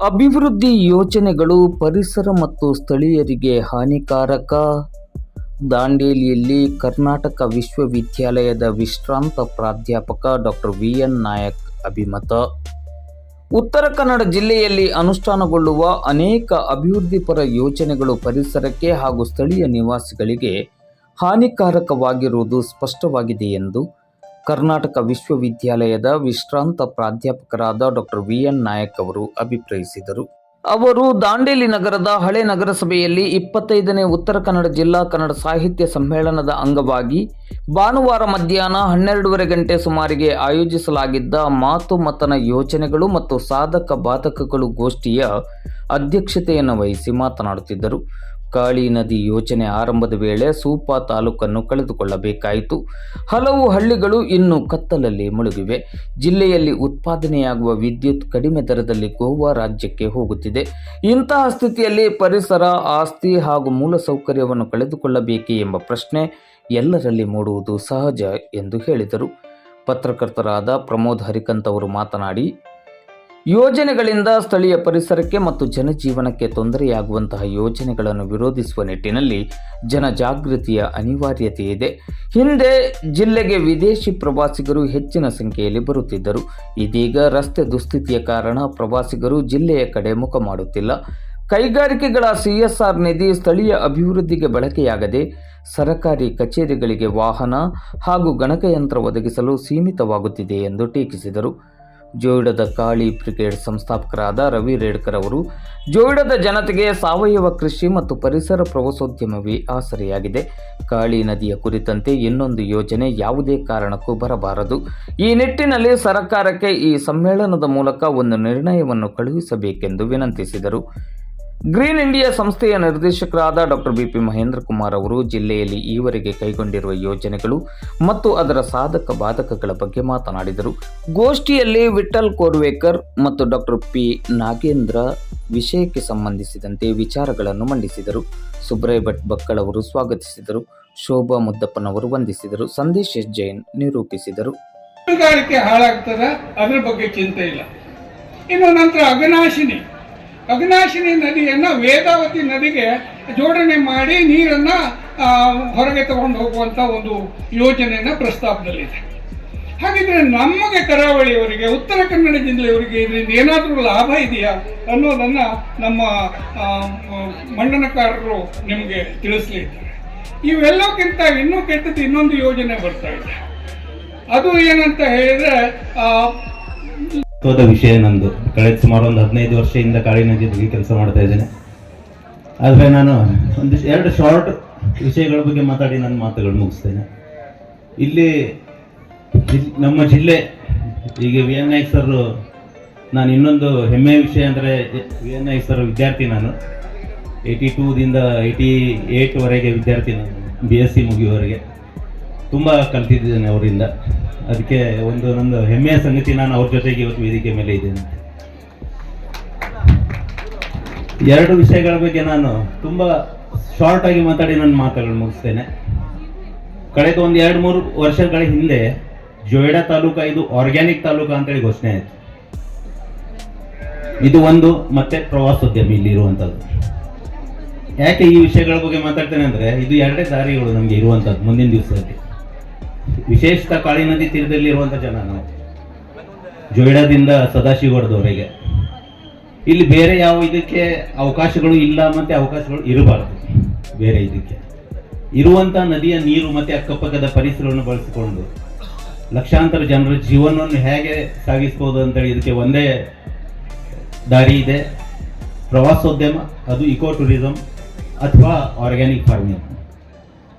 ಅಭಿವೃದ್ಧಿ ಯೋಜನೆಗಳು ಪರಿಸರ ಮತ್ತು ಸ್ಥಳೀಯರಿಗೆ ಹಾನಿಕಾರಕ. ದಾಂಡೇಲಿಯಲ್ಲಿ ಕರ್ನಾಟಕ ವಿಶ್ವವಿದ್ಯಾಲಯದ ವಿಶ್ರಾಂತ ಪ್ರಾಧ್ಯಾಪಕ ಡಾಕ್ಟರ್ ವಿ.ಎನ್. ನಾಯಕ್ ಅಭಿಮತ. ಉತ್ತರ ಕನ್ನಡ ಜಿಲ್ಲೆಯಲ್ಲಿ ಅನುಷ್ಠಾನಗೊಳ್ಳುವ ಅನೇಕ ಅಭಿವೃದ್ಧಿಪರ ಯೋಜನೆಗಳು ಪರಿಸರಕ್ಕೆ ಹಾಗೂ ಸ್ಥಳೀಯ ನಿವಾಸಿಗಳಿಗೆ ಹಾನಿಕಾರಕವಾಗಿರುವುದು ಸ್ಪಷ್ಟವಾಗಿದೆ ಎಂದು ಕರ್ನಾಟಕ ವಿಶ್ವವಿದ್ಯಾಲಯದ ವಿಶ್ರಾಂತ ಪ್ರಾಧ್ಯಾಪಕರಾದ ಡಾಕ್ಟರ್ ವಿ.ಎನ್. ನಾಯಕ್ ಅವರು ಅಭಿಪ್ರಾಯಿಸಿದರು. ಅವರು ದಾಂಡೇಲಿ ನಗರದ ಹಳೆ ನಗರಸಭೆಯಲ್ಲಿ 25ನೇ ಉತ್ತರ ಕನ್ನಡ ಜಿಲ್ಲಾ ಕನ್ನಡ ಸಾಹಿತ್ಯ ಸಮ್ಮೇಳನದ ಅಂಗವಾಗಿ ಭಾನುವಾರ ಮಧ್ಯಾಹ್ನ 12:30 ಗಂಟೆ ಸುಮಾರಿಗೆ ಆಯೋಜಿಸಲಾಗಿದ್ದ ಮಾತು ಮತನ ಯೋಜನೆಗಳು ಮತ್ತು ಸಾಧಕ ಬಾಧಕಗಳು ಗೋಷ್ಠಿಯ ಅಧ್ಯಕ್ಷತೆಯನ್ನು ವಹಿಸಿ ಮಾತನಾಡುತ್ತಿದ್ದರು. ಕಾಳಿ ನದಿ ಯೋಜನೆ ಆರಂಭದ ವೇಳೆ ಸೂಪಾ ತಾಲೂಕನ್ನು ಕಳೆದುಕೊಳ್ಳಬೇಕಾಯಿತು. ಹಲವು ಹಳ್ಳಿಗಳು ಇನ್ನೂ ಕತ್ತಲಲ್ಲಿ ಮುಳುಗಿವೆ. ಜಿಲ್ಲೆಯಲ್ಲಿ ಉತ್ಪಾದನೆಯಾಗುವ ವಿದ್ಯುತ್ ಕಡಿಮೆ ದರದಲ್ಲಿ ಗೋವಾ ರಾಜ್ಯಕ್ಕೆ ಹೋಗುತ್ತಿದೆ. ಇಂತಹ ಸ್ಥಿತಿಯಲ್ಲಿ ಪರಿಸರ, ಆಸ್ತಿ ಹಾಗೂ ಮೂಲಸೌಕರ್ಯವನ್ನು ಕಳೆದುಕೊಳ್ಳಬೇಕೇ ಎಂಬ ಪ್ರಶ್ನೆ ಎಲ್ಲರಲ್ಲಿ ಮೂಡುವುದು ಸಹಜ ಎಂದು ಹೇಳಿದರು. ಪತ್ರಕರ್ತರಾದ ಪ್ರಮೋದ್ ಹರಿಕಂತ್ ಅವರು ಮಾತನಾಡಿ, ಯೋಜನೆಗಳಿಂದ ಸ್ಥಳೀಯ ಪರಿಸರಕ್ಕೆ ಮತ್ತು ಜನಜೀವನಕ್ಕೆ ತೊಂದರೆಯಾಗುವಂತಹ ಯೋಜನೆಗಳನ್ನು ವಿರೋಧಿಸುವ ನಿಟ್ಟಿನಲ್ಲಿ ಜನಜಾಗೃತಿಯ ಅನಿವಾರ್ಯತೆ ಇದೆ. ಹಿಂದೆ ಜಿಲ್ಲೆಗೆ ವಿದೇಶಿ ಪ್ರವಾಸಿಗರು ಹೆಚ್ಚಿನ ಸಂಖ್ಯೆಯಲ್ಲಿ ಬರುತ್ತಿದ್ದರು. ಇದೀಗ ರಸ್ತೆ ದುಸ್ಥಿತಿಯ ಕಾರಣ ಪ್ರವಾಸಿಗರು ಜಿಲ್ಲೆಯ ಕಡೆ ಮುಖ ಮಾಡುತ್ತಿಲ್ಲ. ಕೈಗಾರಿಕೆಗಳ CSR ನಿಧಿ ಸ್ಥಳೀಯ ಅಭಿವೃದ್ಧಿಗೆ ಬಳಕೆಯಾಗದೆ ಸರಕಾರಿ ಕಚೇರಿಗಳಿಗೆ ವಾಹನ ಹಾಗೂ ಗಣಕಯಂತ್ರ ಒದಗಿಸಲು ಸೀಮಿತವಾಗುತ್ತಿದೆ ಎಂದು ಟೀಕಿಸಿದರು. ಜೋಯಿಡದ ಕಾಳಿ ಬ್ರಿಗೇಡ್ ಸಂಸ್ಥಾಪಕರಾದ ರವಿ ರೇಡ್ಕರ್ ಅವರು, ಜೋಯಿಡದ ಜನತೆಗೆ ಸಾವಯವ ಕೃಷಿ ಮತ್ತು ಪರಿಸರ ಪ್ರವಾಸೋದ್ಯಮವೇ ಆಸರೆಯಾಗಿದೆ. ಕಾಳಿ ನದಿಯ ಕುರಿತಂತೆ ಇನ್ನೊಂದು ಯೋಜನೆ ಯಾವುದೇ ಕಾರಣಕ್ಕೂ ಬರಬಾರದು. ಈ ನಿಟ್ಟಿನಲ್ಲಿ ಸರ್ಕಾರಕ್ಕೆ ಈ ಸಮ್ಮೇಳನದ ಮೂಲಕ ಒಂದು ನಿರ್ಣಯವನ್ನು ಕಳುಹಿಸಬೇಕೆಂದು ವಿನಂತಿಸಿದರು. ಗ್ರೀನ್ ಇಂಡಿಯಾ ಸಂಸ್ಥೆಯ ನಿರ್ದೇಶಕರಾದ ಡಾಕ್ಟರ್ ಬಿ.ಪಿ. ಮಹೇಂದ್ರ ಕುಮಾರ್ ಅವರು ಜಿಲ್ಲೆಯಲ್ಲಿ ಈವರೆಗೆ ಕೈಗೊಂಡಿರುವ ಯೋಜನೆಗಳು ಮತ್ತು ಅದರ ಸಾಧಕ ಬಾಧಕಗಳ ಬಗ್ಗೆ ಮಾತನಾಡಿದರು. ಗೋಷ್ಠಿಯಲ್ಲಿ ವಿಠಲ್ ಕೋರ್ವೇಕರ್ ಮತ್ತು ಡಾಕ್ಟರ್ ಪಿ. ನಾಗೇಂದ್ರ ವಿಷಯಕ್ಕೆ ಸಂಬಂಧಿಸಿದಂತೆ ವಿಚಾರಗಳನ್ನು ಮಂಡಿಸಿದರು. ಸುಬ್ರಾಯ್ ಭಟ್ ಬಕ್ಕಳ್ ಅವರು ಸ್ವಾಗತಿಸಿದರು. ಶೋಭಾ ಮುದ್ದಪ್ಪನವರು ವಂದಿಸಿದರು. ಸಂದೇಶ್ ಎಸ್. ಜೈನ್ ನಿರೂಪಿಸಿದರು. ಮೀನುಗಾರಿಕೆ ಹಾಳಾಗ್ತದೆ, ಅದರ ಬಗ್ಗೆ ಚಿಂತೆ ಇಲ್ಲ. ಇನ್ನು ನಂತರ ಅಘನಾಶಿನಿ ನದಿಯನ್ನು ವೇದಾವತಿ ನದಿಗೆ ಜೋಡಣೆ ಮಾಡಿ ನೀರನ್ನು ಹೊರಗೆ ತಗೊಂಡು ಹೋಗುವಂಥ ಒಂದು ಯೋಜನೆಯನ್ನು ಪ್ರಸ್ತಾಪದಲ್ಲಿದೆ. ಹಾಗಿದ್ರೆ ನಮಗೆ ಕರಾವಳಿಯವರಿಗೆ, ಉತ್ತರ ಕನ್ನಡ ಜಿಲ್ಲೆಯವರಿಗೆ ಇದರಿಂದ ಏನಾದರೂ ಲಾಭ ಇದೆಯಾ ಅನ್ನೋದನ್ನು ನಮ್ಮ ಮಂಡನಕಾರರು ನಿಮಗೆ ತಿಳಿಸ್ಲಿದ್ದಾರೆ. ಇವೆಲ್ಲಕ್ಕಿಂತ ಇನ್ನೂ ಕೆಟ್ಟದ್ದು ಇನ್ನೊಂದು ಯೋಜನೆ ಬರ್ತಾ ಇದೆ. ಅದು ಏನಂತ ಹೇಳಿದ್ರೆ ವಿಷಯ ನಂದು ಕಳೆದ ಸುಮಾರು ಒಂದು 15 ವರ್ಷದಿಂದ ಕಾಳಿ ನದಿ ಬಗ್ಗೆ ಕೆಲಸ ಮಾಡ್ತಾ ಇದ್ದೇನೆ. ಆದರೆ ನಾನು ಎರಡು ಶಾರ್ಟ್ ವಿಷಯಗಳ ಬಗ್ಗೆ ಮಾತಾಡಿ ನನ್ನ ಮಾತುಗಳು ಮುಗಿಸ್ತೇನೆ. ಇಲ್ಲಿ ನಮ್ಮ ಜಿಲ್ಲೆ ಈಗ ವಿ.ಎನ್. ನಾಯಕ್ ಸರ್, ನಾನು ಇನ್ನೊಂದು ಹೆಮ್ಮೆಯ ವಿಷಯ ಅಂದರೆ ವಿ.ಎನ್. ನಾಯಕ್ ಸರ್ ವಿದ್ಯಾರ್ಥಿ. ನಾನು 82ದಿಂದ 88ವರೆಗೆ ವಿದ್ಯಾರ್ಥಿ. ನಾನು BSc ಮುಗಿಯುವವರೆಗೆ ತುಂಬ ಕಲ್ತಿದ್ದೇನೆ ಅವರಿಂದ. ಅದಕ್ಕೆ ನಂದು ಹೆಮ್ಮೆಯ ಸಂಗತಿ, ನಾನು ಅವ್ರ ಜೊತೆಗೆ ಇವತ್ತು ವೇದಿಕೆ ಮೇಲೆ ಇದ್ದೇನೆ. ಎರಡು ವಿಷಯಗಳ ಬಗ್ಗೆ ನಾನು ತುಂಬ ಶಾರ್ಟ್ ಆಗಿ ಮಾತಾಡಿ ನನ್ನ ಮಾತುಗಳು ಮುಗಿಸ್ತೇನೆ. ಕಳೆದ ಒಂದು 2-3 ವರ್ಷಗಳ ಹಿಂದೆ ಜೋಯಿಡಾ ತಾಲೂಕ ಇದು ಆರ್ಗ್ಯಾನಿಕ್ ತಾಲೂಕ ಅಂತೇಳಿ ಘೋಷಣೆ ಆಯಿತು. ಇದು ಒಂದು, ಮತ್ತೆ ಪ್ರವಾಸೋದ್ಯಮ ಇಲ್ಲಿ ಇರುವಂಥದ್ದು. ಯಾಕೆ ಈ ವಿಷಯಗಳ ಬಗ್ಗೆ ಮಾತಾಡ್ತೇನೆ ಅಂದರೆ, ಇದು ಎರಡೇ ದಾರಿಗಳು ನಮಗೆ ಇರುವಂಥದ್ದು ಮುಂದಿನ ದಿವಸದಲ್ಲಿ. ವಿಶೇಷತಃ ಕಾಳಿ ನದಿ ತೀರದಲ್ಲಿ ಇರುವಂಥ ಜನ ನಾವು, ಜೋಯಿಡಾದಿಂದ ಸದಾಶಿವಗಢದವರೆಗೆ. ಇಲ್ಲಿ ಬೇರೆ ಯಾವ ಇದಕ್ಕೆ ಅವಕಾಶಗಳು ಇಲ್ಲ, ಮತ್ತೆ ಅವಕಾಶಗಳು ಇರಬಾರ್ದು. ಬೇರೆ ಇದಕ್ಕೆ ಇರುವಂಥ ನದಿಯ ನೀರು ಮತ್ತು ಅಕ್ಕಪಕ್ಕದ ಪರಿಸರವನ್ನು ಬಳಸಿಕೊಂಡು ಲಕ್ಷಾಂತರ ಜನರ ಜೀವನವನ್ನು ಹೇಗೆ ಸಾಗಿಸ್ಬೋದು ಅಂತೇಳಿ ಇದಕ್ಕೆ ಒಂದೇ ದಾರಿ ಇದೆ: ಪ್ರವಾಸೋದ್ಯಮ, ಅದು ಇಕೋ ಟೂರಿಸಂ ಅಥವಾ ಆರ್ಗ್ಯಾನಿಕ್ ಫಾರ್ಮಿಂಗ್.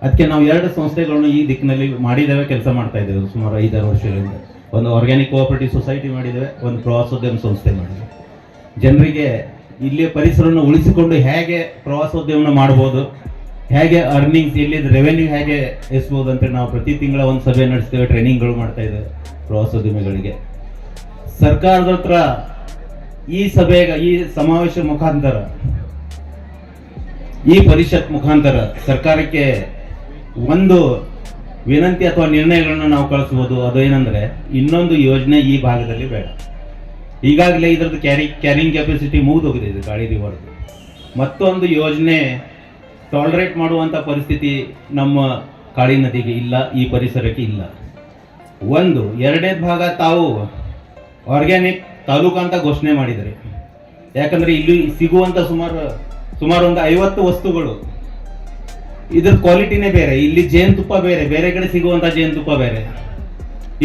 ಅದಕ್ಕೆ ನಾವು 2 ಸಂಸ್ಥೆಗಳನ್ನು ಈ ದಿಕ್ಕಿನಲ್ಲಿ ಮಾಡಿದ್ದೇವೆ, ಕೆಲಸ ಮಾಡ್ತಾ ಇದ್ದೇವೆ ಸುಮಾರು 5-6 ವರ್ಷಗಳಿಂದ. ಒಂದು ಆರ್ಗ್ಯಾನಿಕ್ ಕೋಆಪರೇಟಿವ್ ಸೊಸೈಟಿ ಮಾಡಿದ್ದೇವೆ, ಒಂದು ಪ್ರವಾಸೋದ್ಯಮ ಸಂಸ್ಥೆ ಮಾಡಿದ್ದೇವೆ. ಜನರಿಗೆ ಇಲ್ಲಿಯ ಪರಿಸರವನ್ನು ಉಳಿಸಿಕೊಂಡು ಹೇಗೆ ಪ್ರವಾಸೋದ್ಯಮನ ಮಾಡ್ಬೋದು, ಹೇಗೆ ಅರ್ನಿಂಗ್ಸ್, ಇಲ್ಲಿ ರೆವೆನ್ಯೂ ಹೇಗೆ ಎಸ್ಬೋದು ಅಂತೇಳಿ ನಾವು ಪ್ರತಿ ತಿಂಗಳ ಒಂದು ಸಭೆ ನಡೆಸ್ತೇವೆ, ಟ್ರೈನಿಂಗ್ಗಳು ಮಾಡ್ತಾ ಇದ್ದೇವೆ ಪ್ರವಾಸೋದ್ಯಮಿಗಳಿಗೆ. ಸರ್ಕಾರದ ಹತ್ರ ಈ ಸಮಾವೇಶ ಮುಖಾಂತರ, ಈ ಪರಿಷತ್ ಮುಖಾಂತರ ಸರ್ಕಾರಕ್ಕೆ ಒಂದು ವಿನಂತಿ ಅಥವಾ ನಿರ್ಣಯಗಳನ್ನು ನಾವು ಕಳಿಸ್ಬೋದು. ಅದೇನೆಂದರೆ, ಇನ್ನೊಂದು ಯೋಜನೆ ಈ ಭಾಗದಲ್ಲಿ ಬೇಡ. ಈಗಾಗಲೇ ಇದ್ರದ್ದು ಕ್ಯಾರಿಂಗ್ ಕೆಪಾಸಿಟಿ ಮುಗಿದೋಗಿದೆ ಇದು ಗಾಳಿ ರಿವರ್ದು. ಮತ್ತೊಂದು ಯೋಜನೆ ಟಾಲರೇಟ್ ಮಾಡುವಂಥ ಪರಿಸ್ಥಿತಿ ನಮ್ಮ ಕಾಳಿ ನದಿಗೆ ಇಲ್ಲ, ಈ ಪರಿಸರಕ್ಕೆ ಇಲ್ಲ. ಒಂದು ಎರಡನೇ ಭಾಗ ತಾವು ಆರ್ಗ್ಯಾನಿಕ್ ತಾಲೂಕು ಅಂತ ಘೋಷಣೆ ಮಾಡಿದ್ದಾರೆ. ಯಾಕಂದ್ರೆ ಇಲ್ಲಿ ಸಿಗುವಂಥ ಸುಮಾರು ಒಂದು 50 ವಸ್ತುಗಳು ಇದ್ರ ಕ್ವಾಲಿಟಿನೇ ಬೇರೆ. ಇಲ್ಲಿ ಜೇನುತುಪ್ಪ ಬೇರೆ, ಬೇರೆ ಕಡೆ ಸಿಗುವಂಥ ಜೇನುತುಪ್ಪ ಬೇರೆ,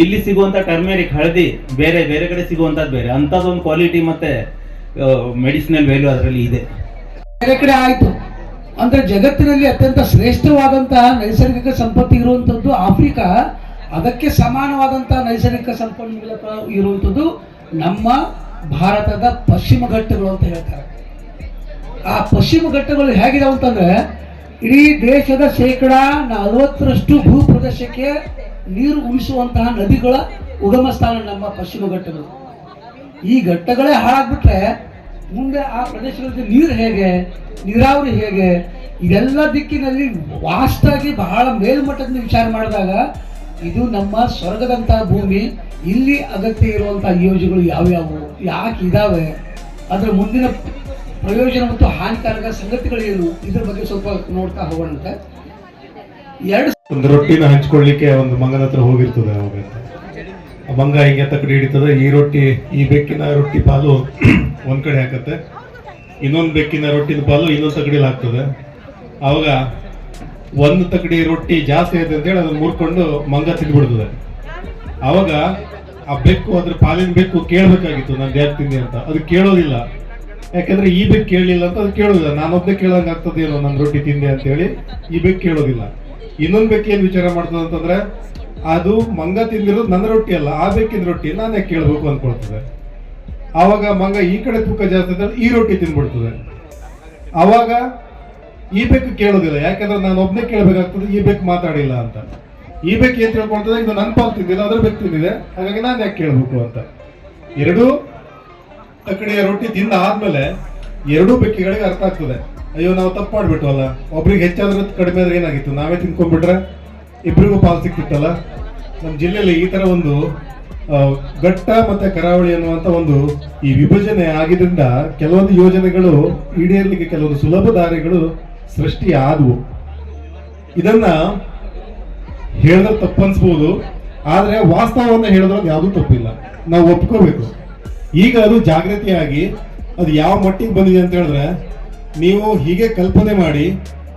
ಇಲ್ಲಿ ಸಿಗುವಂಥ ಟರ್ಮೆರಿಕ್ ಹಳದಿ ಬೇರೆ, ಬೇರೆ ಕಡೆ ಸಿಗುವಂಥದ್ದು ಬೇರೆ. ಅಂಥದ್ದೊಂದು ಕ್ವಾಲಿಟಿ ಮತ್ತೆ ಮೆಡಿಸಿನಲ್ ವ್ಯಾಲ್ಯೂ ಅದರಲ್ಲಿ ಇದೆ. ಬೇರೆ ಕಡೆ ಆಯಿತು ಅಂದ್ರೆ ಜಗತ್ತಿನಲ್ಲಿ ಅತ್ಯಂತ ಶ್ರೇಷ್ಠವಾದಂತಹ ನೈಸರ್ಗಿಕ ಸಂಪತ್ತು ಇರುವಂಥದ್ದು ಆಫ್ರಿಕಾ. ಅದಕ್ಕೆ ಸಮಾನವಾದಂತಹ ನೈಸರ್ಗಿಕ ಸಂಪನ್ಮೂಲ ಇರುವಂಥದ್ದು ನಮ್ಮ ಭಾರತದ ಪಶ್ಚಿಮ ಘಟ್ಟಗಳು ಅಂತ ಹೇಳ್ತಾರೆ. ಆ ಪಶ್ಚಿಮ ಘಟ್ಟಗಳು ಹೇಗಿದಾವೆ ಅಂತಂದ್ರೆ ಇಡೀ ದೇಶದ 40% ಭೂಪ್ರದೇಶಕ್ಕೆ ನೀರು ಉಳಿಸುವಂತಹ ನದಿಗಳ ಉಗಮ ಸ್ಥಾನ ನಮ್ಮ ಪಶ್ಚಿಮ ಘಟ್ಟಗಳು. ಈ ಘಟ್ಟಗಳೇ ಹಾಳಾಗ್ಬಿಟ್ರೆ ಮುಂದೆ ಆ ಪ್ರದೇಶಗಳಲ್ಲಿ ನೀರು ಹೇಗೆ, ನೀರಾವರಿ ಹೇಗೆ, ಇದೆಲ್ಲ ದಿಕ್ಕಿನಲ್ಲಿ ವಾಸ್ತಾಗಿ ಬಹಳ ಮೇಲ್ಮಟ್ಟದ ವಿಚಾರ ಮಾಡಿದಾಗ ಇದು ನಮ್ಮ ಸ್ವರ್ಗದಂತಹ ಭೂಮಿ. ಇಲ್ಲಿ ಅಗತ್ಯ ಇರುವಂತಹ ಯೋಜನೆಗಳು ಯಾವ್ಯಾವು, ಯಾಕೆ ಇದಾವೆ, ಅದರ ಮುಂದಿನ ಪ್ರಯೋಜನ ಮತ್ತು ಹಾನಿಕಾರಕ ಸಂಗತಿಗಳೇನು, ಇದ್ರ ಬಗ್ಗೆ ಸ್ವಲ್ಪ ನೋಡ್ತಾ ಹೋಗೋಣಂತ. ಒಂದು ರೊಟ್ಟಿನ ಹಂಚ್ಕೊಳ್ಳಿಕ್ಕೆ ಒಂದು ಮಂಗನ ಹತ್ರ ಹೋಗಿರ್ತದೆ. ಅವಾಗ ಆ ಮಂಗ ಹಿಂಗೆ ತಕ್ಕಡಿ ಹಿಡಿತದೆ. ಈ ಬೆಕ್ಕಿನ ರೊಟ್ಟಿ ಪಾಲು ಒಂದ್ ಕಡೆ ಹಾಕತ್ತೆ, ಇನ್ನೊಂದು ಬೆಕ್ಕಿನ ರೊಟ್ಟಿನ ಪಾಲು ಇನ್ನೊಂದು ತಕಡಿಲಿ ಹಾಕ್ತದೆ. ಅವಾಗ ಒಂದು ತಕಡಿ ರೊಟ್ಟಿ ಜಾಸ್ತಿ ಐತೆ ಅಂತೇಳಿ ಅದನ್ನ ಮುರ್ಕೊಂಡು ಮಂಗ ತಿಂದ್ಬಿಡ್ತದೆ. ಅವಾಗ ಆ ಬೆಕ್ಕು ಅದ್ರ ಪಾಲಿನ ಬೆಕ್ಕು ಕೇಳಬೇಕಾಗಿತ್ತು ನಾನು ಯಾಕೆ ತಿಂದೆ ಅಂತ. ಅದು ಕೇಳೋದಿಲ್ಲ. ಯಾಕಂದ್ರೆ ಈ ಬೆಕ್ಕು ಕೇಳಲಿಲ್ಲ ಅಂತ ಅದು ಕೇಳೋದಿಲ್ಲ. ನಾನೊಬ್ಬನೇ ಕೇಳಂಗೆ ಆಗ್ತದೇನೋ ನನ್ನ ರೊಟ್ಟಿ ತಿಂದೆ ಅಂತೇಳಿ ಈ ಬೆಕ್ಕು ಕೇಳೋದಿಲ್ಲ. ಇನ್ನೊಂದು ಬೆಕ್ಕು ಏನು ವಿಚಾರ ಮಾಡ್ತದೆ ಅಂತಂದ್ರೆ ಅದು ಮಂಗ ತಿಂದಿರೋದು ನನ್ನ ರೊಟ್ಟಿ ಅಲ್ಲ, ಆ ಬೆಕ್ಕಿನ ರೊಟ್ಟಿ ನಾನು ಯಾಕೆ ಕೇಳಬೇಕು ಅಂದ್ಕೊಳ್ತದೆ. ಆವಾಗ ಮಂಗ ಈ ಕಡೆ ತೂಕ ಜಾಸ್ತಿ ಅಂತ ಈ ರೊಟ್ಟಿ ತಿಂದ್ಬಿಡ್ತದೆ. ಆವಾಗ ಈ ಬೆಕ್ಕು ಕೇಳೋದಿಲ್ಲ, ಯಾಕಂದ್ರೆ ನಾನು ಒಬ್ಬನೇ ಕೇಳಬೇಕಾಗ್ತದೆ, ಈ ಬೆಕ್ಕು ಮಾತಾಡಿಲ್ಲ ಅಂತ. ಈ ಬೆಕ್ಕು ಏನ್ ತಿಳ್ಕೊಳ್ತದೆ, ಇದು ನನ್ನ ಪಾಲು ತಿಂದಿಲ್ಲ, ಅದ್ರ ಬೆಕ್ಕು ತಿಂದಿದೆ, ಹಾಗಾಗಿ ನಾನು ಯಾಕೆ ಕೇಳಬೇಕು ಅಂತ. ಎರಡೂ ತಕ್ಕಡಿಯ ರೊಟ್ಟಿ ತಿಂದ ಆದ್ಮೇಲೆ ಎರಡೂ ಬೆಕ್ಕಿಗಳಿಗೆ ಅರ್ಥ ಆಗ್ತದೆ, ಅಯ್ಯೋ ನಾವು ತಪ್ಪು ಮಾಡ್ಬಿಟ್ವಲ್ಲ, ಒಬ್ರಿಗೆ ಹೆಚ್ಚಾದ್ರೆ ಕಡಿಮೆ ಆದ್ರೆ ಏನಾಗಿತ್ತು, ನಾವೇ ತಿನ್ಕೊಂಡ್ಬಿಟ್ರೆ ಇಬ್ಬರಿಗೂ ಪಾಲು ಸಿಕ್ತಿತ್ತಲ್ಲ. ನಮ್ಮ ಜಿಲ್ಲೆಯಲ್ಲಿ ಈ ತರ ಒಂದು ಘಟ್ಟ ಮತ್ತೆ ಕರಾವಳಿ ಅನ್ನುವಂತ ಒಂದು ಈ ವಿಭಜನೆ ಆಗಿದ್ರಿಂದ ಕೆಲವೊಂದು ಯೋಜನೆಗಳು ಈಡೇರಲಿಕ್ಕೆ ಕೆಲವೊಂದು ಸುಲಭ ದಾರಿಗಳು ಸೃಷ್ಟಿ ಆದವು. ಇದನ್ನ ಹೇಳಿದ್ರೆ ತಪ್ಪನ್ಸ್ಬೋದು, ಆದ್ರೆ ವಾಸ್ತವವನ್ನ ಹೇಳಿದ್ರಲ್ಲಿ ಯಾವುದೂ ತಪ್ಪಿಲ್ಲ, ನಾವು ಒಪ್ಕೋಬೇಕು. ಈಗ ಅದು ಜಾಗೃತಿಯಾಗಿ ಅದು ಯಾವ ಮಟ್ಟಿಗೆ ಬಂದಿದೆ ಅಂತ ಹೇಳಿದ್ರೆ, ನೀವು ಹೀಗೆ ಕಲ್ಪನೆ ಮಾಡಿ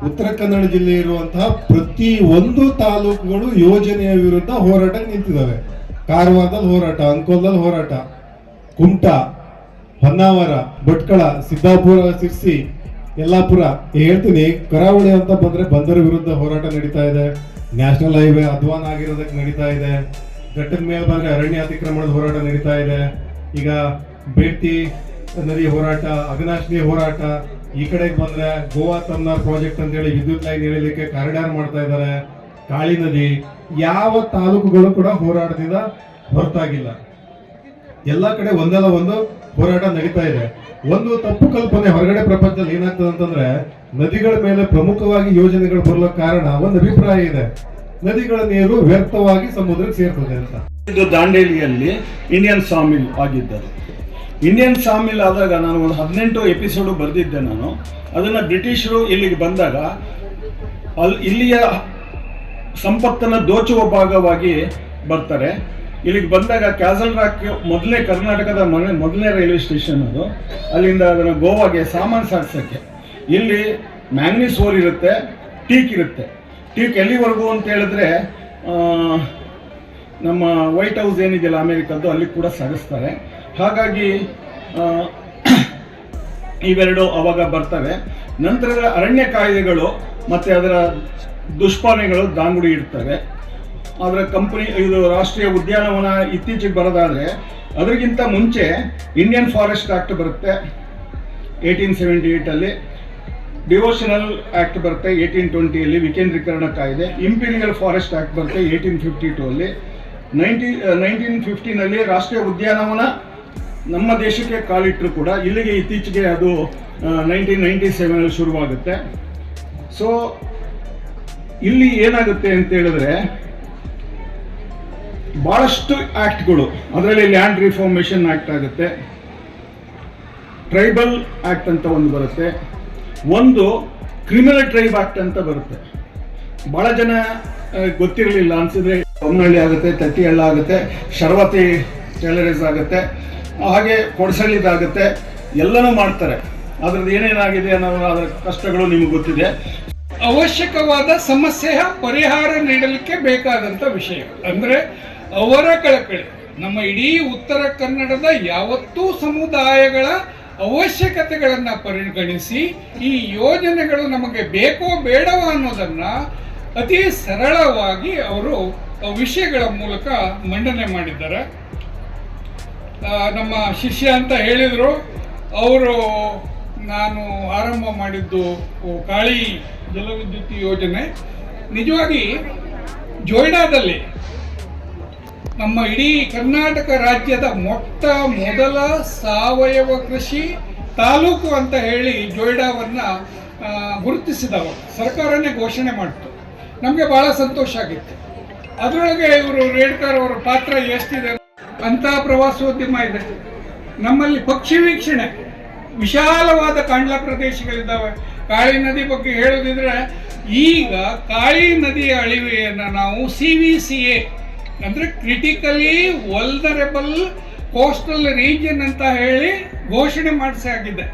ಉತ್ತರ ಕನ್ನಡ ಜಿಲ್ಲೆ ಇರುವಂತಹ ಪ್ರತಿ ಒಂದು ತಾಲೂಕುಗಳು ಯೋಜನೆಯ ವಿರುದ್ಧ ಹೋರಾಟಕ್ಕೆ ನಿಂತಿದ್ದಾವೆ. ಕಾರವಾರದಲ್ಲಿ ಹೋರಾಟ, ಅಂಕೋಲದಲ್ಲಿ ಹೋರಾಟ, ಕುಮಟಾ, ಹೊನ್ನಾವರ, ಭಟ್ಕಳ, ಸಿದ್ದಾಪುರ, ಸಿರ್ಸಿ, ಯಲ್ಲಾಪುರ, ಹೇಳ್ತೀನಿ. ಕರಾವಳಿ ಅಂತ ಬಂದ್ರೆ ಬಂದರ ವಿರುದ್ಧ ಹೋರಾಟ ನಡೀತಾ ಇದೆ. ನ್ಯಾಷನಲ್ ಹೈವೇ ಅಧ್ವಾನ ಆಗಿರೋದಕ್ಕೆ ನಡೀತಾ ಇದೆ. ಘಟ್ಟದ ಮೇಲೆ ಬಂದ್ರೆ ಅರಣ್ಯ ಅತಿಕ್ರಮಣದ ಹೋರಾಟ ನಡೀತಾ ಇದೆ. ಈಗ ಬೇಡ್ತಿ ನದಿ ಹೋರಾಟ, ಅಘನಾಶಿನಿ ಹೋರಾಟ. ಈ ಕಡೆಗೆ ಬಂದ್ರೆ ಗೋವಾ ತಮ್ನಾರ್ ಪ್ರಾಜೆಕ್ಟ್ ಅಂತ ಹೇಳಿ ವಿದ್ಯುತ್ ಲೈನ್ ಎಳಿಲಿಕ್ಕೆ ಕಾರಿಡಾರ್ ಮಾಡ್ತಾ ಇದ್ದಾರೆ. ಕಾಳಿ ನದಿ, ಯಾವ ತಾಲೂಕುಗಳು ಕೂಡ ಹೋರಾಟದಿಂದ ಹೊರತಾಗಿಲ್ಲ. ಎಲ್ಲ ಕಡೆ ಒಂದಲ್ಲ ಒಂದು ಹೋರಾಟ ನಡೀತಾ ಇದೆ. ಒಂದು ತಪ್ಪು ಕಲ್ಪನೆ ಹೊರಗಡೆ ಪ್ರಪಂಚದಲ್ಲಿ ಏನಾಗ್ತದೆ ಅಂತಂದ್ರೆ, ನದಿಗಳ ಮೇಲೆ ಪ್ರಮುಖವಾಗಿ ಯೋಜನೆಗಳು ಬರಲು ಕಾರಣ ಒಂದು ಅಭಿಪ್ರಾಯ ಇದೆ, ನದಿಗಳ ನೀರು ವ್ಯರ್ಥವಾಗಿ ಸಮುದ್ರಕ್ಕೆ ಸೇರ್ತದೆ ಅಂತ. ಇದು ದಾಂಡೇಲಿಯಲ್ಲಿ ಇಂಡಿಯನ್ ಸಾಮಿಲ್ ಆಗಿದ್ದರು. ಇಂಡಿಯನ್ ಸಾಮಿಲ್ ಆದಾಗ ನಾನು ಒಂದು 18 ಎಪಿಸೋಡು ಬರೆದಿದ್ದೆ ನಾನು. ಅದನ್ನು ಬ್ರಿಟಿಷರು ಇಲ್ಲಿಗೆ ಬಂದಾಗ ಇಲ್ಲಿಯ ಸಂಪತ್ತನ್ನು ದೋಚುವ ಭಾಗವಾಗಿ ಬರ್ತಾರೆ. ಇಲ್ಲಿಗೆ ಬಂದಾಗ ಕ್ಯಾಸಲ್ ರಾಕ್ ಮೊದಲನೇ ಕರ್ನಾಟಕದ ಮೊದಲನೇ ರೈಲ್ವೆ ಸ್ಟೇಷನ್ ಅದು. ಅಲ್ಲಿಂದ ಅದನ್ನು ಗೋವಾಗೆ ಸಾಮಾನು ಸಾಗಿಸೋಕ್ಕೆ ಇಲ್ಲಿ ಮ್ಯಾಂಗ್ನೀಸ್ ಓರ್ ಇರುತ್ತೆ, ಟೀಕ್ ಇರುತ್ತೆ. ಟೀಕ್ ಎಲ್ಲಿವರೆಗೂ ಅಂತ ಹೇಳಿದ್ರೆ ನಮ್ಮ ವೈಟ್ ಹೌಸ್ ಏನಿದೆಯಲ್ಲ ಅಮೇರಿಕದ್ದು, ಅಲ್ಲಿ ಕೂಡ ಸಾಗಿಸ್ತಾರೆ. ಹಾಗಾಗಿ ಇವೆರಡು ಅವಾಗ ಬರ್ತವೆ. ನಂತರದ ಅರಣ್ಯ ಕಾಯ್ದೆಗಳು ಮತ್ತು ಅದರ ದುಷ್ಪಾನೆಗಳು ದಾಂಗುಡಿ ಇಡ್ತವೆ. ಅದರ ಕಂಪನಿ ಇದು ರಾಷ್ಟ್ರೀಯ ಉದ್ಯಾನವನ ಇತ್ತೀಚೆಗೆ ಬರೋದಾದರೆ, ಅದರಿಗಿಂತ ಮುಂಚೆ ಇಂಡಿಯನ್ ಫಾರೆಸ್ಟ್ ಆ್ಯಕ್ಟ್ ಬರುತ್ತೆ 1878ಅಲ್ಲಿ, ಡಿವೋಷನಲ್ ಆ್ಯಕ್ಟ್ ಬರುತ್ತೆ 1820ಅಲ್ಲಿ, ವಿಕೇಂದ್ರೀಕರಣ ಕಾಯ್ದೆ, ಇಂಪೀರಿಯಲ್ ಫಾರೆಸ್ಟ್ ಆ್ಯಕ್ಟ್ ಬರುತ್ತೆ 1852ಅಲ್ಲಿ. 1915ನಲ್ಲಿ ರಾಷ್ಟ್ರೀಯ ಉದ್ಯಾನವನ ನಮ್ಮ ದೇಶಕ್ಕೆ ಕಾಲಿಟ್ಟರು ಕೂಡ ಇಲ್ಲಿಗೆ ಇತ್ತೀಚೆಗೆ ಅದು 1997ಅಲ್ಲಿ ಶುರುವಾಗುತ್ತೆ. ಸೊ ಇಲ್ಲಿ ಏನಾಗುತ್ತೆ ಅಂತ ಹೇಳಿದ್ರೆ, ಭಾಳಷ್ಟು ಆ್ಯಕ್ಟ್ಗಳು, ಅದರಲ್ಲಿ ಲ್ಯಾಂಡ್ ರಿಫಾರ್ಮೇಷನ್ ಆ್ಯಕ್ಟ್ ಆಗುತ್ತೆ, ಟ್ರೈಬಲ್ ಆ್ಯಕ್ಟ್ ಅಂತ ಒಂದು ಬರುತ್ತೆ, ಒಂದು ಕ್ರಿಮಿನಲ್ ಟ್ರೈಬ್ ಆ್ಯಕ್ಟ್ ಅಂತ ಬರುತ್ತೆ. ಭಾಳ ಜನ ಗೊತ್ತಿರಲಿಲ್ಲ ಅನಿಸಿದ್ರೆ ಹೊನ್ನಳ್ಳಿ ಆಗುತ್ತೆ, ತಟ್ಟಿಹಳ್ಳ ಆಗುತ್ತೆ, ಶರವತಿ ಟೈಲರೀಸ್ ಆಗುತ್ತೆ, ಹಾಗೆ ಕೊಡಸಳ್ಳಿದಾಗುತ್ತೆ, ಎಲ್ಲನೂ ಮಾಡ್ತಾರೆ. ಅದ್ರದ್ದು ಏನೇನಾಗಿದೆ ಅನ್ನೋ ಅದರ ಕಷ್ಟಗಳು ನಿಮಗೆ ಗೊತ್ತಿದೆ. ಅವಶ್ಯಕವಾದ ಸಮಸ್ಯೆಯ ಪರಿಹಾರ ನೀಡಲಿಕ್ಕೆ ಬೇಕಾದಂಥ ವಿಷಯ ಅಂದರೆ ಅವರ ಕಳಕಳಿ. ನಮ್ಮ ಇಡೀ ಉತ್ತರ ಕನ್ನಡದ ಯಾವತ್ತೂ ಸಮುದಾಯಗಳ ಅವಶ್ಯಕತೆಗಳನ್ನು ಪರಿಗಣಿಸಿ ಈ ಯೋಜನೆಗಳು ನಮಗೆ ಬೇಕೋ ಬೇಡವೋ ಅನ್ನೋದನ್ನು ಅತಿ ಸರಳವಾಗಿ ಅವರು ವಿಷಯಗಳ ಮೂಲಕ ಮಂಡನೆ ಮಾಡಿದ್ದಾರೆ. ನಮ್ಮ ಶಿಷ್ಯ ಅಂತ ಹೇಳಿದರು ಅವರು, ನಾನು ಆರಂಭ ಮಾಡಿದ್ದು ಕಾಳಿ ಜಲವಿದ್ಯುತ್ ಯೋಜನೆ. ನಿಜವಾಗಿ ಜೊಯ್ಡಾದಲ್ಲಿ ನಮ್ಮ ಇಡೀ ಕರ್ನಾಟಕ ರಾಜ್ಯದ ಮೊದಲ ಸಾವಯವ ಕೃಷಿ ತಾಲೂಕು ಅಂತ ಹೇಳಿ ಜೊಯ್ಡಾವನ್ನು ಗುರುತಿಸಿದವ ಸರ್ಕಾರನೇ ಘೋಷಣೆ ಮಾಡಿತು. ನಮಗೆ ಭಾಳ ಸಂತೋಷ ಆಗಿತ್ತು. ಅದರೊಳಗೆ ಇವರು ರೇಡ್ಕರ್ ಅವರ ಪಾತ್ರ ಎಷ್ಟಿದೆ ಅಂತ ಪ್ರವಾಸೋದ್ಯಮ ಇದೆ. ನಮ್ಮಲ್ಲಿ ಪಕ್ಷಿ ವೀಕ್ಷಣೆ, ವಿಶಾಲವಾದ ಕಾಂಡ್ಲ ಪ್ರದೇಶಗಳಿದ್ದಾವೆ. ಕಾಳಿ ನದಿ ಬಗ್ಗೆ ಹೇಳೋದಿದ್ರೆ, ಈಗ ಕಾಳಿ ನದಿಯ ಅಳಿವೆಯನ್ನು ನಾವು CVCA ಅಂದರೆ ಕ್ರಿಟಿಕಲಿ ವಲ್ನರೇಬಲ್ ಕೋಸ್ಟಲ್ ರೀಜನ್ ಅಂತ ಹೇಳಿ ಘೋಷಣೆ ಮಾಡಿಸಾಗಿದೆ.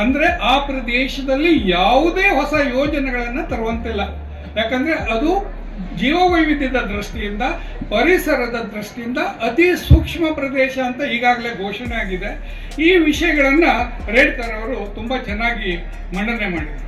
ಅಂದರೆ ಆ ಪ್ರದೇಶದಲ್ಲಿ ಯಾವುದೇ ಹೊಸ ಯೋಜನೆಗಳನ್ನು ತರುವಂತಿಲ್ಲ. ಯಾಕಂದರೆ ಅದು ಜೀವವೈವಿಧ್ಯದ ದೃಷ್ಟಿಯಿಂದ, ಪರಿಸರದ ದೃಷ್ಟಿಯಿಂದ ಅತಿ ಸೂಕ್ಷ್ಮ ಪ್ರದೇಶ ಅಂತ ಈಗಾಗಲೇ ಘೋಷಣೆ ಆಗಿದೆ. ಈ ವಿಷಯಗಳನ್ನು ರೇಡ್ಕರ್ ಅವರು ತುಂಬ ಚೆನ್ನಾಗಿ ಮಂಡನೆ ಮಾಡಿದರು.